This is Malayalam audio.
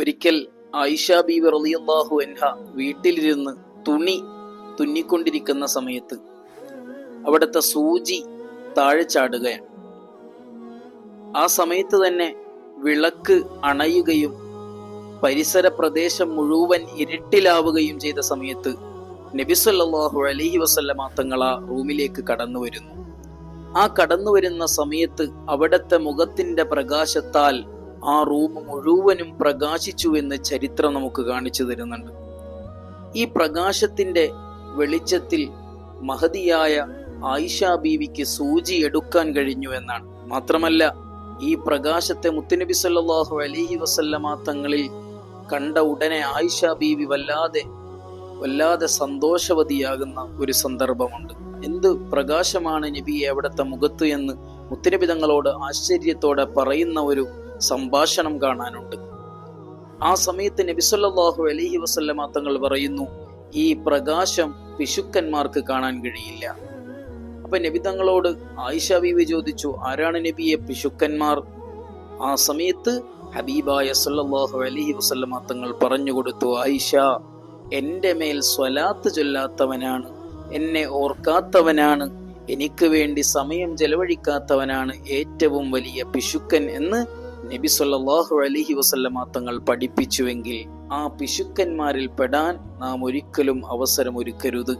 ഒരിക്കൽ ആയിഷ ബീവി റളിയല്ലാഹു അൻഹ വീട്ടിലിരുന്ന് തുണി തുന്നിക്കൊണ്ടിരിക്കുന്ന സമയത്ത് അവിടുത്തെ സൂചി താഴെ ചാടുകയാണ്. ആ സമയത്ത് തന്നെ വിളക്ക് അണയുകയും പരിസര പ്രദേശം മുഴുവൻ ഇരുട്ടിലാവുകയും ചെയ്ത സമയത്ത് നബി സല്ലല്ലാഹു അലൈഹി വസല്ലമ തങ്ങൾ ആ റൂമിലേക്ക് കടന്നു വരുന്നു. ആ കടന്നു വരുന്ന സമയത്ത് അവിടുത്തെ മുഖത്തിന്റെ പ്രകാശത്താൽ ആ റൂം മുഴുവനും പ്രകാശിച്ചു എന്ന് ചരിത്രം നമുക്ക് കാണിച്ചു തരുന്നുണ്ട്. ഈ പ്രകാശത്തിന്റെ വെളിച്ചത്തിൽ മഹദിയായ ആയിഷ ബീവിക്ക് സൂചി എടുക്കാൻ കഴിഞ്ഞു എന്നാണ്. മാത്രമല്ല, ഈ പ്രകാശത്തെ മുത്തുനബി സല്ലല്ലാഹു അലൈഹി വസല്ലമ തങ്ങളിൽ കണ്ട ഉടനെ ആയിഷ ബീവി വല്ലാതെ സന്തോഷവതിയാകുന്ന ഒരു സന്ദർഭമുണ്ട്. എന്ത് പ്രകാശമാണ് നബിയെ അവിടുത്തെ മുഖത്ത് എന്ന് മുത്തുനബി തങ്ങളോട് ആശ്ചര്യത്തോടെ പറയുന്ന ഒരു സംഭാഷണം കാണാനുണ്ട്. ആ സമയത്ത് നബി സല്ലല്ലാഹു അലൈഹി വസല്ലമ തങ്ങൾ പറയുന്നു, ഈ പ്രകാശം പിശുക്കന്മാർക്ക് കാണാൻ കഴിയില്ല. അപ്പൊ നബി തങ്ങളോട് ആയിഷ ബീവി ചോദിച്ചു, ആരാണ് നബിയെ പിശുക്കന്മാർ? ആ സമയത്ത് ഹബീബായ സല്ലല്ലാഹു അലൈഹി വസല്ലമ തങ്ങൾ പറഞ്ഞു കൊടുത്തു, ആയിഷ, എൻ്റെ മേൽ സ്വലാത്ത് ചൊല്ലാത്തവനാണ്, എന്നെ ഓർക്കാത്തവനാണ്, എനിക്ക് വേണ്ടി സമയം ചെലവഴിക്കാത്തവനാണ് ഏറ്റവും വലിയ പിശുക്കൻ എന്ന് നബി സല്ലല്ലാഹു അലൈഹി വസല്ലമ തങ്ങൾ പഠിപ്പിച്ചുവെങ്കിൽ ആ പിശുക്കന്മാരിൽ പെടാൻ നാം ഒരിക്കലും അവസരം ഒരുക്കരുത്.